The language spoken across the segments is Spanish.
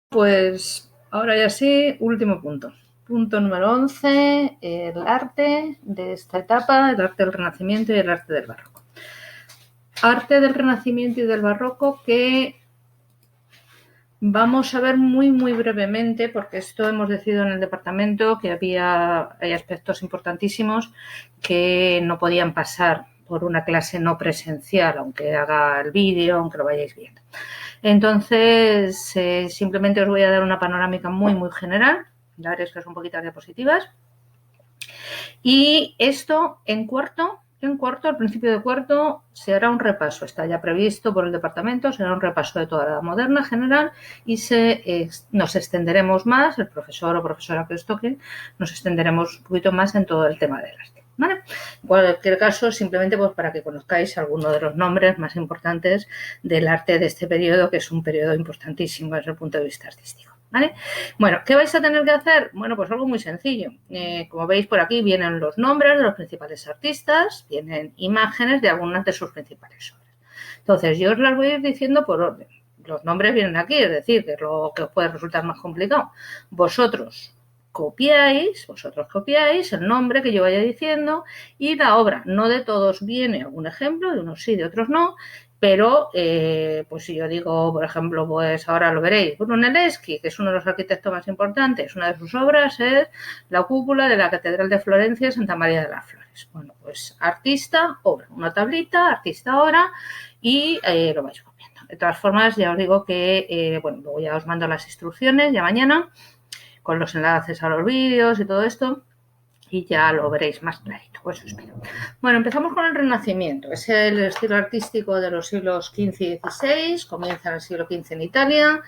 Pues ahora ya sí, último punto. Punto número 11, el arte de esta etapa, el arte del Renacimiento y el arte del Barroco. Arte del Renacimiento y del Barroco que vamos a ver muy brevemente, porque esto hemos decidido en el departamento que hay aspectos importantísimos que no podían pasar por una clase no presencial, aunque haga el vídeo, aunque lo vayáis viendo. Entonces, simplemente os voy a dar una panorámica muy general, ya veréis que son poquitas diapositivas. Y esto en cuarto, al principio de cuarto, se hará un repaso, está ya previsto por el departamento, será un repaso de toda la moderna general y nos extenderemos más, el profesor o profesora que os toque, nos extenderemos un poquito más en todo el tema del arte. ¿Vale? En cualquier caso, simplemente pues para que conozcáis algunos de los nombres más importantes del arte de este periodo, que es un periodo importantísimo desde el punto de vista artístico. ¿Vale? Bueno, ¿qué vais a tener que hacer? Bueno, pues algo muy sencillo. Como veis por aquí vienen los nombres de los principales artistas, vienen imágenes de algunas de sus principales obras. Entonces, yo os las voy a ir diciendo por orden. Los nombres vienen aquí, es decir, que es lo que os puede resultar más complicado. Vosotros copiáis el nombre que yo vaya diciendo y la obra. No de todos viene algún ejemplo, de unos sí, de otros no, pero pues si yo digo, por ejemplo, pues ahora lo veréis, Brunelleschi, que es uno de los arquitectos más importantes, una de sus obras es la cúpula de la Catedral de Florencia, Santa María de las Flores. Bueno, pues artista, obra, una tablita, artista, obra y lo vais copiando. De todas formas, ya os digo que, bueno, luego ya os mando las instrucciones ya mañana con los enlaces a los vídeos y todo esto, y ya lo veréis más clarito, pues espero. Bueno, empezamos con el Renacimiento. Es el estilo artístico de los siglos XV y XVI, comienza en el siglo XV en Italia,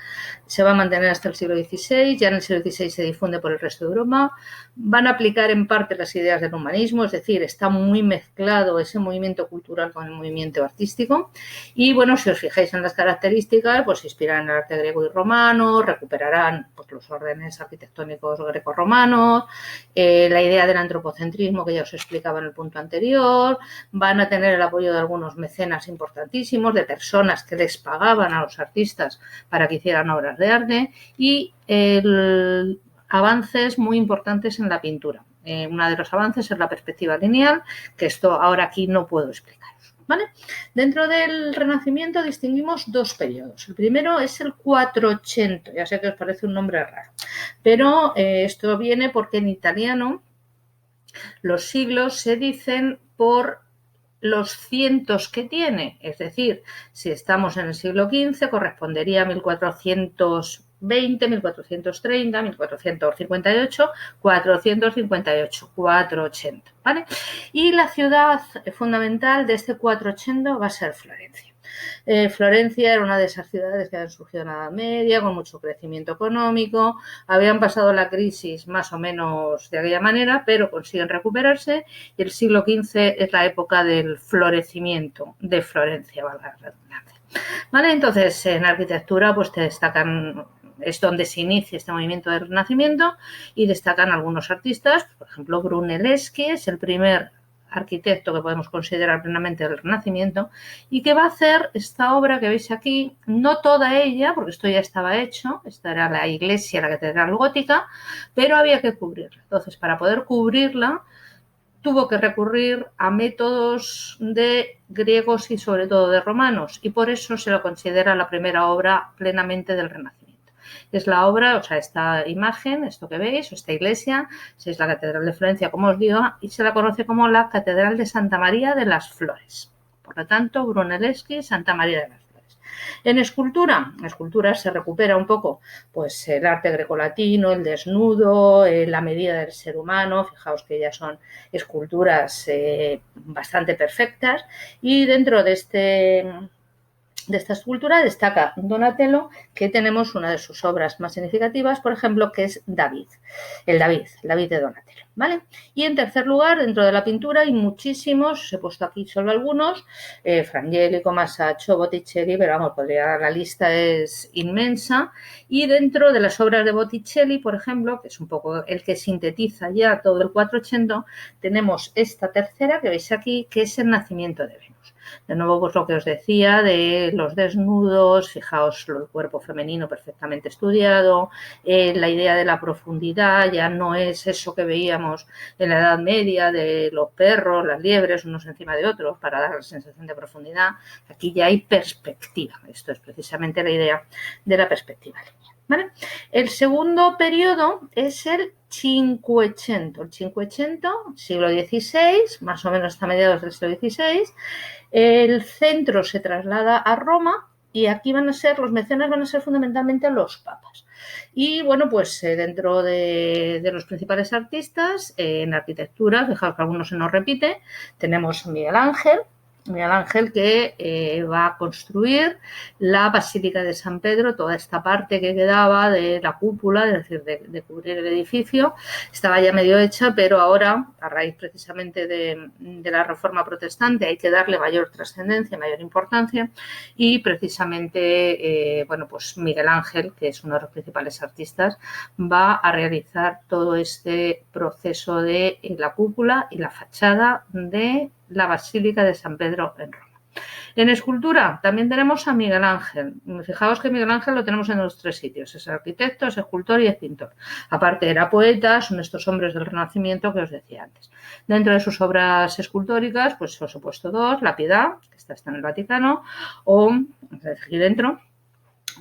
se va a mantener hasta el siglo XVI, ya en el siglo XVI se difunde por el resto de Europa. Van a aplicar en parte las ideas del humanismo, es decir, está muy mezclado ese movimiento cultural con el movimiento artístico. Y bueno, si os fijáis en las características, pues se inspiran en el arte griego y romano, recuperarán pues, los órdenes arquitectónicos greco-romanos, la idea del antropocentrismo que ya os explicaba en el punto anterior, van a tener el apoyo de algunos mecenas importantísimos, de personas que les pagaban a los artistas para que hicieran obras de arte y avances muy importantes en la pintura. Uno de los avances es la perspectiva lineal, que esto ahora aquí no puedo explicaros. ¿Vale? Dentro del Renacimiento distinguimos dos periodos. El primero es el 480, ya sé que os parece un nombre raro, pero esto viene porque en italiano los siglos se dicen por los cientos que tiene, es decir, si estamos en el siglo XV correspondería a 1420, 1430, 1458, 458, 480, ¿vale? Y la ciudad fundamental de este 480 va a ser Florencia. Florencia era una de esas ciudades que habían surgido en la Edad Media, con mucho crecimiento económico, habían pasado la crisis más o menos de aquella manera, pero consiguen recuperarse y el siglo XV es la época del florecimiento de Florencia, valga la redundancia. ¿Vale? Entonces, en arquitectura pues te destacan, es donde se inicia este movimiento del Renacimiento y destacan algunos artistas, por ejemplo, Brunelleschi es el primer arquitecto que podemos considerar plenamente del Renacimiento y que va a hacer esta obra que veis aquí, no toda ella, porque esto ya estaba hecho, esta era la iglesia, la catedral gótica, pero había que cubrirla. Entonces, para poder cubrirla, tuvo que recurrir a métodos de griegos y sobre todo de romanos y por eso se lo considera la primera obra plenamente del Renacimiento. Es la obra, o sea, esta imagen, esto que veis, esta iglesia, es la Catedral de Florencia, como os digo, y se la conoce como la Catedral de Santa María de las Flores. Por lo tanto, Brunelleschi, Santa María de las Flores. En escultura se recupera un poco pues el arte grecolatino, el desnudo, la medida del ser humano, fijaos que ya son esculturas bastante perfectas y dentro de esta escultura destaca Donatello, que tenemos una de sus obras más significativas, por ejemplo, que es David, el David de Donatello, ¿vale? Y en tercer lugar, dentro de la pintura hay muchísimos, os he puesto aquí solo algunos, Frangélico, Masaccio, Botticelli, pero vamos, la lista es inmensa, y dentro de las obras de Botticelli, por ejemplo, que es un poco el que sintetiza ya todo el 480, tenemos esta tercera que veis aquí, que es el Nacimiento de Venus. De nuevo, pues lo que os decía de los desnudos, fijaos el cuerpo femenino perfectamente estudiado, la idea de la profundidad ya no es eso que veíamos en la Edad Media de los perros, las liebres, unos encima de otros para dar la sensación de profundidad. Aquí ya hay perspectiva. Esto es precisamente la idea de la perspectiva lineal, ¿vale? El segundo periodo es el Cinquecento. El Cinquecento, siglo XVI, más o menos hasta mediados del siglo XVI. El centro se traslada a Roma y aquí los mecenas van a ser fundamentalmente los papas. Y bueno, pues dentro de los principales artistas, en arquitectura, fijaos que algunos se nos repite, tenemos Miguel Ángel que va a construir la Basílica de San Pedro, toda esta parte que quedaba de la cúpula, es decir, de cubrir el edificio, estaba ya medio hecha, pero ahora, a raíz precisamente de la Reforma Protestante, hay que darle mayor trascendencia, mayor importancia, y precisamente, bueno, pues Miguel Ángel, que es uno de los principales artistas, va a realizar todo este proceso de la cúpula y la fachada de la Basílica de San Pedro en Roma. En escultura también tenemos a Miguel Ángel. Fijaos que Miguel Ángel lo tenemos en los tres sitios. Es arquitecto, es escultor y es pintor. Aparte era poeta, son estos hombres del Renacimiento que os decía antes. Dentro de sus obras escultóricas, pues os he puesto dos. La Piedad, que está en el Vaticano, o aquí dentro,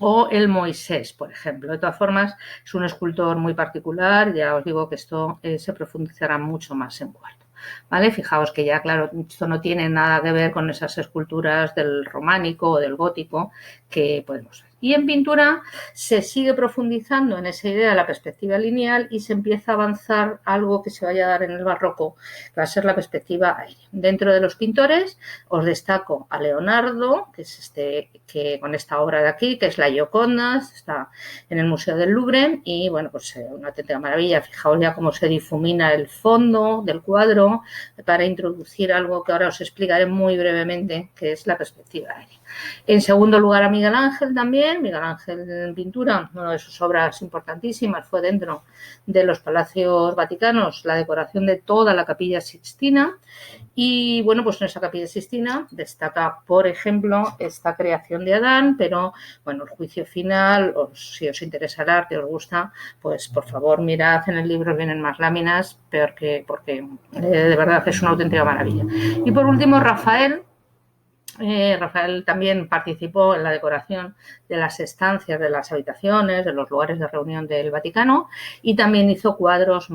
o el Moisés, por ejemplo. De todas formas, es un escultor muy particular. Ya os digo que esto se profundizará mucho más en cuarto. ¿Vale? Fijaos que ya, claro, esto no tiene nada que ver con esas esculturas del románico o del gótico que podemos ver. Y en pintura se sigue profundizando en esa idea de la perspectiva lineal y se empieza a avanzar algo que se vaya a dar en el barroco, que va a ser la perspectiva aérea. Dentro de los pintores os destaco a Leonardo, que es que con esta obra de aquí, que es la Gioconda, está en el Museo del Louvre y, bueno, pues una auténtica maravilla. Fijaos ya cómo se difumina el fondo del cuadro para introducir algo que ahora os explicaré muy brevemente, que es la perspectiva aérea. En segundo lugar a Miguel Ángel también. Miguel Ángel en pintura, una de sus obras importantísimas fue dentro de los palacios vaticanos, la decoración de toda la Capilla Sixtina. Y bueno, pues en esa Capilla Sixtina destaca, por ejemplo, esta creación de Adán, pero bueno, el juicio final, si os interesa el arte, os gusta, pues por favor mirad en el libro, vienen más láminas, porque de verdad es una auténtica maravilla. Y por último, Rafael. Rafael también participó en la decoración de las estancias, de las habitaciones, de los lugares de reunión del Vaticano y también hizo cuadros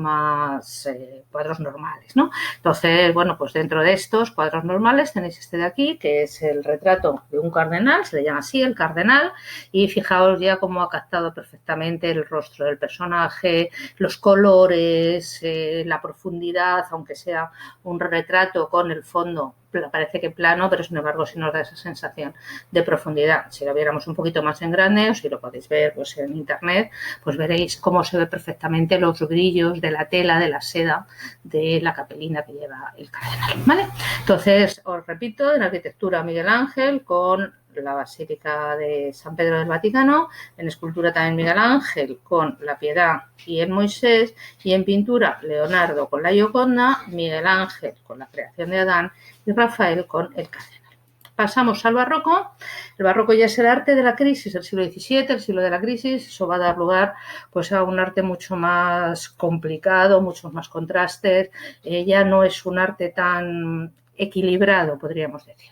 cuadros normales, ¿no? Entonces, bueno, pues dentro de estos cuadros normales tenéis este de aquí, que es el retrato de un cardenal, se le llama así, el cardenal, y fijaos ya cómo ha captado perfectamente el rostro del personaje, los colores, la profundidad, aunque sea un retrato con el fondo parece que plano, pero sin embargo sí nos da esa sensación de profundidad. Si lo viéramos un poquito más en grande, o si lo podéis ver pues en internet, pues veréis cómo se ve perfectamente los brillos de la tela, de la seda, de la capelina que lleva el cardenal, ¿vale? Entonces, os repito, en arquitectura Miguel Ángel con la Basílica de San Pedro del Vaticano, en escultura también Miguel Ángel con la Piedad y el Moisés, y en pintura Leonardo con la Gioconda, Miguel Ángel con la creación de Adán y Rafael con el cardenal. Pasamos al barroco. El barroco ya es el arte de la crisis, el siglo XVII, el siglo de la crisis. Eso va a dar lugar pues, a un arte mucho más complicado, muchos más contrastes. Ya no es un arte tan equilibrado, podríamos decir.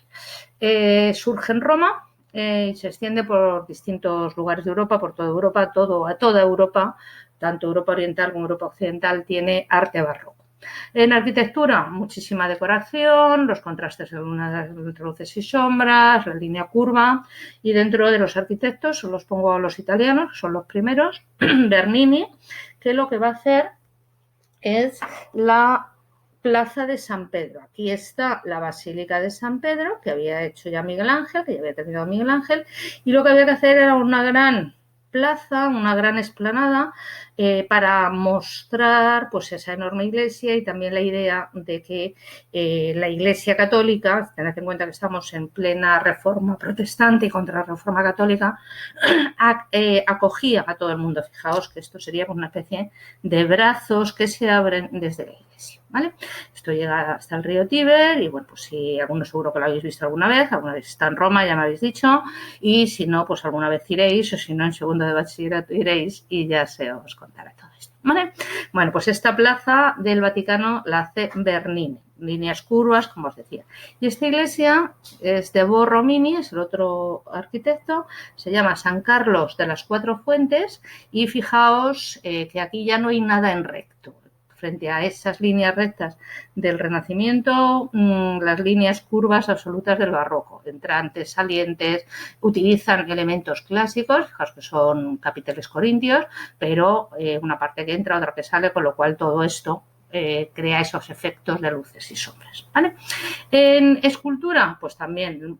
Surge en Roma y se extiende por distintos lugares de Europa, por toda Europa, a toda Europa, tanto Europa Oriental como Europa Occidental, tiene arte barroco. En arquitectura, muchísima decoración, los contrastes entre luces y sombras, la línea curva, y dentro de los arquitectos, los pongo a los italianos, que son los primeros, Bernini, que lo que va a hacer es la Plaza de San Pedro. Aquí está la Basílica de San Pedro, que había hecho ya Miguel Ángel, que ya había terminado Miguel Ángel, y lo que había que hacer era una gran plaza, una gran explanada, para mostrar pues esa enorme iglesia y también la idea de que la Iglesia Católica, tened en cuenta que estamos en plena reforma protestante y contra la reforma católica, acogía a todo el mundo. Fijaos que esto sería una especie de brazos que se abren desde la iglesia, ¿vale? Esto llega hasta el río Tíber y bueno, pues si alguno seguro que lo habéis visto alguna vez está en Roma, ya me habéis dicho, y si no, pues alguna vez iréis, o si no, en segundo de bachillerato iréis y ya se os contará todo esto, ¿vale? Bueno, pues esta plaza del Vaticano la hace Bernini, líneas curvas, como os decía. Y esta iglesia es de Borromini, es el otro arquitecto, se llama San Carlos de las Cuatro Fuentes y fijaos que aquí ya no hay nada en recto. Frente a esas líneas rectas del Renacimiento, las líneas curvas absolutas del Barroco, entrantes, salientes, utilizan elementos clásicos, fijaos que son capiteles corintios, pero una parte que entra, otra que sale, con lo cual todo esto crea esos efectos de luces y sombras, ¿vale? En escultura, pues también,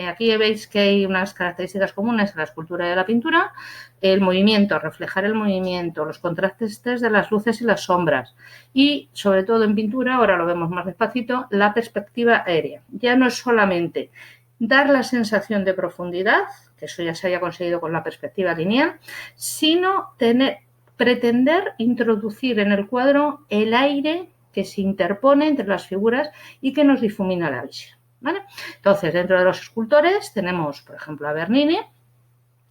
aquí veis que hay unas características comunes a la escultura y a la pintura, el movimiento, reflejar el movimiento, los contrastes de las luces y las sombras y, sobre todo en pintura, ahora lo vemos más despacito, la perspectiva aérea. Ya no es solamente dar la sensación de profundidad, que eso ya se había conseguido con la perspectiva lineal, sino pretender introducir en el cuadro el aire que se interpone entre las figuras y que nos difumina la visión, ¿vale? Entonces, dentro de los escultores tenemos, por ejemplo, a Bernini.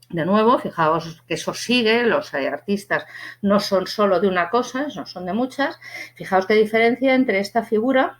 De nuevo, fijaos que eso sigue, los artistas no son solo de una cosa, no son de muchas. Fijaos qué diferencia entre esta figura,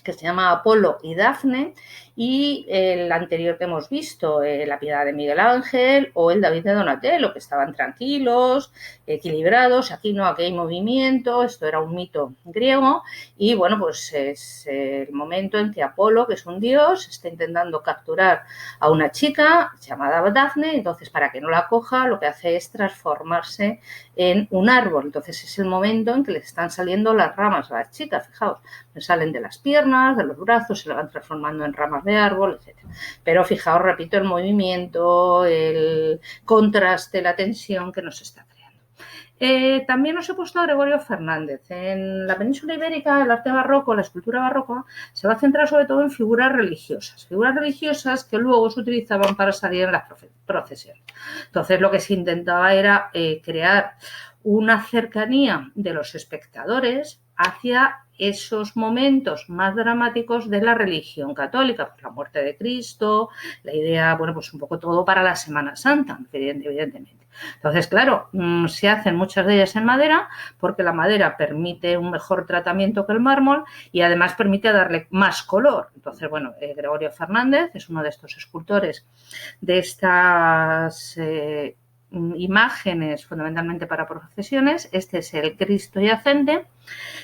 que se llama Apolo y Dafne, y el anterior que hemos visto, la Piedad de Miguel Ángel o el David de Donatello, que estaban tranquilos, equilibrados. Aquí no, aquí hay movimiento, esto era un mito griego y bueno, pues es el momento en que Apolo, que es un dios, está intentando capturar a una chica llamada Dafne, entonces para que no la coja lo que hace es transformarse en un árbol. Entonces es el momento en que le están saliendo las ramas a las chicas, fijaos, le salen de las piernas, de los brazos, se le van transformando en ramas de árbol, etc. Pero fijaos, repito, el movimiento, el contraste, la tensión que nos está creando. También os he puesto a Gregorio Fernández. En la península ibérica, el arte barroco, la escultura barroca, se va a centrar sobre todo en figuras religiosas que luego se utilizaban para salir en las procesiones. Entonces, lo que se intentaba era crear una cercanía de los espectadores hacia esos momentos más dramáticos de la religión católica, pues la muerte de Cristo, la idea, bueno, pues un poco todo para la Semana Santa, evidentemente. Entonces, claro, se hacen muchas de ellas en madera porque la madera permite un mejor tratamiento que el mármol y además permite darle más color. Entonces, bueno, Gregorio Fernández es uno de estos escultores de estas imágenes fundamentalmente para procesiones. Este es el Cristo yacente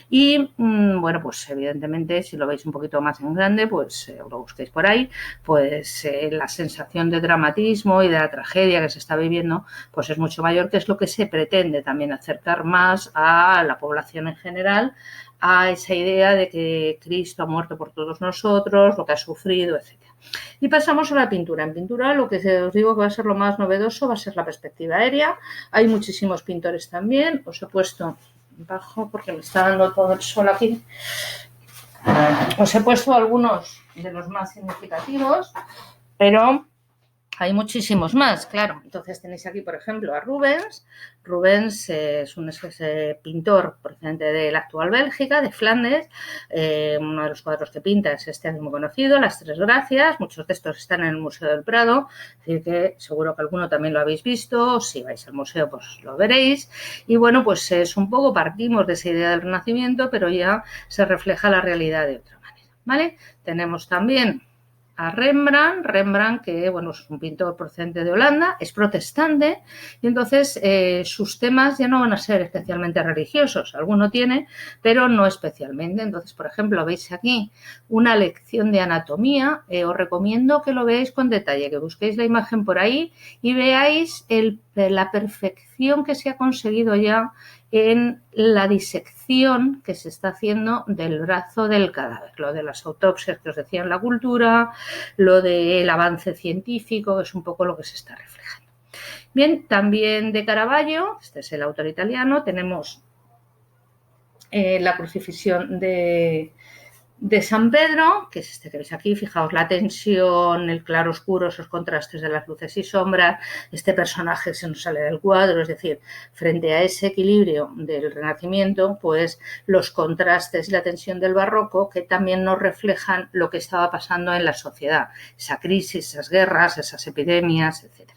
y bueno, pues evidentemente si lo veis un poquito más en grande, pues lo busquéis por ahí, pues la sensación de dramatismo y de la tragedia que se está viviendo pues es mucho mayor, que es lo que se pretende también acercar más a la población en general a esa idea de que Cristo ha muerto por todos nosotros, lo que ha sufrido, etc. Y pasamos a la pintura. En pintura lo que os digo que va a ser lo más novedoso va a ser la perspectiva aérea. Hay muchísimos pintores también. Os he puesto bajo porque me está dando todo el sol aquí. Os he puesto algunos de los más significativos, pero hay muchísimos más, claro. Entonces tenéis aquí, por ejemplo, a Rubens. Rubens es un pintor procedente de la actual Bélgica, de Flandes. Uno de los cuadros que pinta es este muy conocido, Las Tres Gracias. Muchos de estos están en el Museo del Prado, es decir que seguro que alguno también lo habéis visto. Si vais al museo, pues lo veréis. Y bueno, pues es un poco, partimos de esa idea del Renacimiento, pero ya se refleja la realidad de otra manera, ¿vale? Tenemos también a Rembrandt, que bueno, es un pintor procedente de Holanda, es protestante y entonces sus temas ya no van a ser especialmente religiosos, alguno tiene, pero no especialmente. Entonces, por ejemplo, veis aquí una lección de anatomía, os recomiendo que lo veáis con detalle, que busquéis la imagen por ahí y veáis la perfección que se ha conseguido ya en la disección que se está haciendo del brazo del cadáver, lo de las autopsias que os decía en la cultura, lo del avance científico, que es un poco lo que se está reflejando. Bien, también de Caravaggio, este es el autor italiano, tenemos la crucifixión de San Pedro, que es este que veis aquí. Fijaos la tensión, el claro oscuro, esos contrastes de las luces y sombras, este personaje se nos sale del cuadro, es decir, frente a ese equilibrio del Renacimiento, pues los contrastes y la tensión del barroco que también nos reflejan lo que estaba pasando en la sociedad, esa crisis, esas guerras, esas epidemias, etc.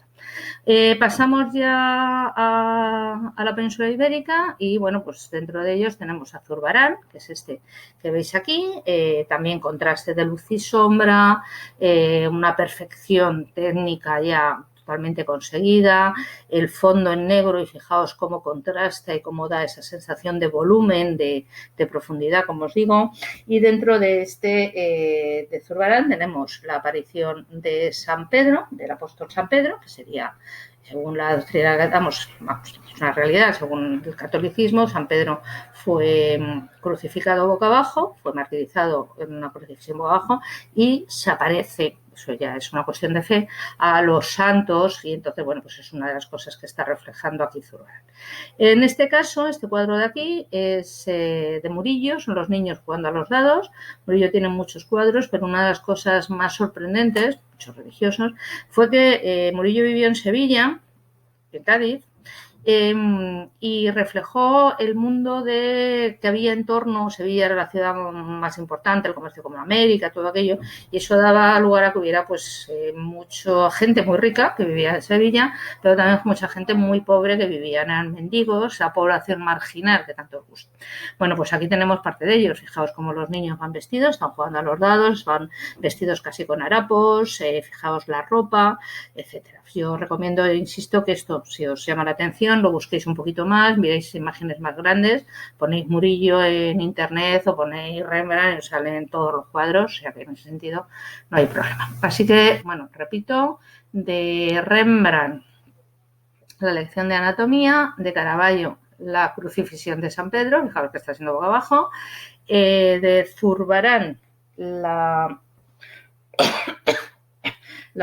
Pasamos ya a la península ibérica y, bueno, pues dentro de ellos tenemos a Zurbarán, que es este que veis aquí, también contraste de luz y sombra, una perfección técnica ya totalmente conseguida, el fondo en negro y fijaos cómo contrasta y cómo da esa sensación de volumen, de profundidad, como os digo. Y dentro de de Zurbarán tenemos la aparición de San Pedro, del apóstol San Pedro, que sería, según la doctrina, vamos, es una realidad, según el catolicismo, San Pedro fue crucificado boca abajo, fue martirizado en una crucifixión boca abajo y se aparece, eso ya es una cuestión de fe, a los santos, y entonces, bueno, pues es una de las cosas que está reflejando aquí Zurbarán. En este caso, este cuadro de aquí es de Murillo, son los niños jugando a los dados. Murillo tiene muchos cuadros, pero una de las cosas más sorprendentes, muchos religiosos, fue que Murillo vivió en Sevilla, en Cádiz, y reflejó el mundo que había en torno. Sevilla era la ciudad más importante, el comercio con América, todo aquello, y eso daba lugar a que hubiera pues mucha gente muy rica que vivía en Sevilla, pero también mucha gente muy pobre que vivía, eran mendigos, la población marginal que tanto os gusta. Bueno, pues aquí tenemos parte de ellos. Fijaos cómo los niños van vestidos, están jugando a los dados, van vestidos casi con harapos, fijaos la ropa, etcétera. Yo recomiendo, insisto, que esto, si os llama la atención, lo busquéis un poquito más, miréis imágenes más grandes, ponéis Murillo en internet o ponéis Rembrandt y os salen todos los cuadros, o sea que en ese sentido no hay problema. Así que, bueno, repito, de Rembrandt, la lección de anatomía, de Caravaggio, la crucifixión de San Pedro, fijaos que está haciendo boca abajo, de Zurbarán, la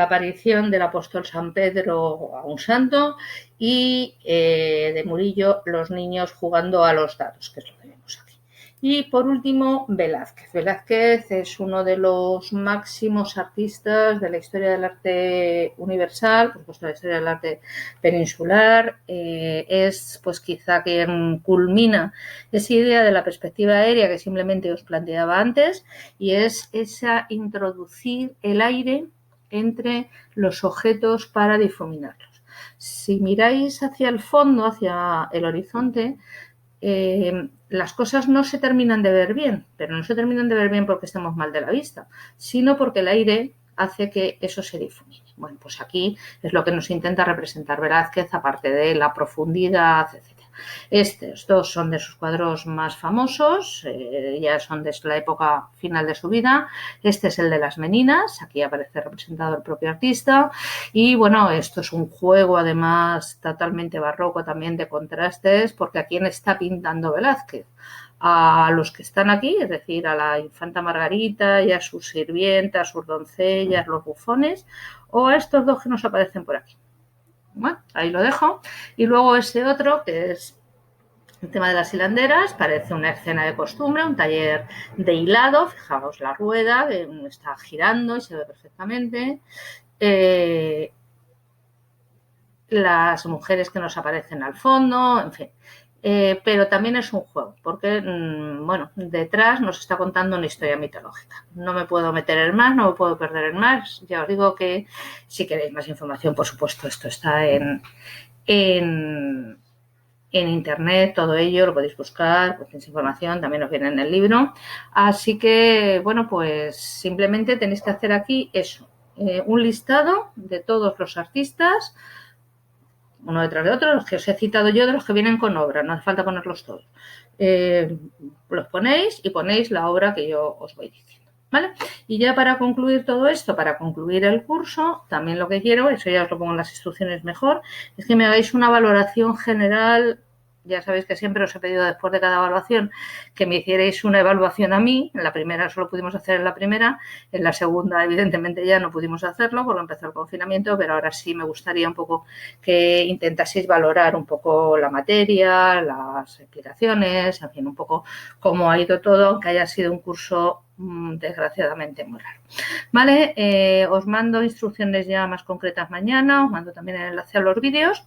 aparición del apóstol San Pedro a un santo, y de Murillo, los niños jugando a los dados, que es lo que vemos aquí. Y por último, Velázquez. Velázquez es uno de los máximos artistas de la historia del arte universal, por supuesto la historia del arte peninsular. Es pues quizá quien culmina esa idea de la perspectiva aérea que simplemente os planteaba antes, y es esa introducir el aire entre los objetos para difuminarlos. Si miráis hacia el fondo, hacia el horizonte, las cosas no se terminan de ver bien, pero no se terminan de ver bien porque estemos mal de la vista, sino porque el aire hace que eso se difumine. Bueno, pues aquí es lo que nos intenta representar Velázquez, aparte de la profundidad, etc. Estos dos son de sus cuadros más famosos, ya son de la época final de su vida. Este es el de las Meninas, aquí aparece representado el propio artista, y bueno, esto es un juego además totalmente barroco también de contrastes, porque ¿a quién está pintando Velázquez? A los que están aquí, es decir, a la infanta Margarita y a sus sirvientas, sus doncellas, los bufones, o a estos dos que nos aparecen por aquí. Bueno, ahí lo dejo. Y luego ese otro, que es el tema de las hilanderas, parece una escena de costumbre, un taller de hilado. Fijaos la rueda, que está girando y se ve perfectamente. Las mujeres que nos aparecen al fondo, en fin. Pero también es un juego, porque, bueno, detrás nos está contando una historia mitológica. No me puedo meter en más, no me puedo perder en más. Ya os digo que si queréis más información, por supuesto, esto está en internet, todo ello lo podéis buscar, pues esa información también os viene en el libro. Así que, bueno, pues simplemente tenéis que hacer aquí eso, un listado de todos los artistas, uno detrás de otro, los que os he citado yo, de los que vienen con obra, no hace falta ponerlos todos. Los ponéis y ponéis la obra que yo os voy diciendo, ¿vale? Y ya para concluir todo esto, para concluir el curso, también lo que quiero, eso ya os lo pongo en las instrucciones mejor, es que me hagáis una valoración general Ya sabéis que siempre os he pedido después de cada evaluación que me hicierais una evaluación a mí. En la primera solo pudimos hacer en la primera, en la segunda evidentemente ya no pudimos hacerlo porque empezó el confinamiento, pero ahora sí me gustaría un poco que intentaseis valorar un poco la materia, las explicaciones, en fin, un poco cómo ha ido todo, aunque haya sido un curso desgraciadamente muy raro. Vale, os mando instrucciones ya más concretas mañana, os mando también el enlace a los vídeos.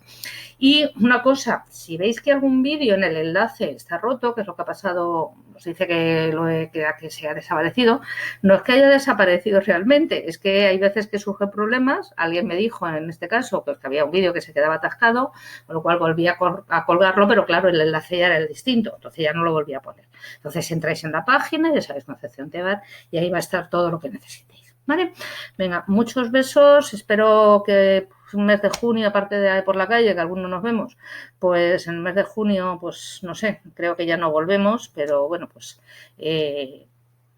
Y una cosa, si veis que algún vídeo en el enlace está roto, que es lo que ha pasado, os dice que se ha desaparecido, no es que haya desaparecido realmente, es que hay veces que surgen problemas. Alguien me dijo en este caso pues, que había un vídeo que se quedaba atascado, con lo cual volví a colgarlo, pero claro, el enlace ya era el distinto, entonces ya no lo volví a poner. Entonces entráis en la página, ya sabéis, Concepción Tebar, y ahí va a estar todo lo que necesitéis. ¿Vale? Venga, muchos besos, espero que un mes de junio, aparte de por la calle, que algunos nos vemos, pues en el mes de junio, pues no sé, creo que ya no volvemos, pero bueno, pues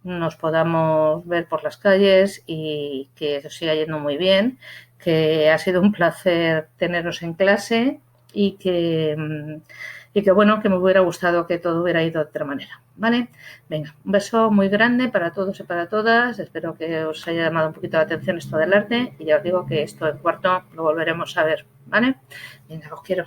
nos podamos ver por las calles y que os siga yendo muy bien, que ha sido un placer teneros en clase y que bueno, que me hubiera gustado que todo hubiera ido de otra manera, ¿vale? Venga, un beso muy grande para todos y para todas, espero que os haya llamado un poquito la atención esto del arte y ya os digo que esto en cuarto lo volveremos a ver, ¿vale? Venga, os quiero.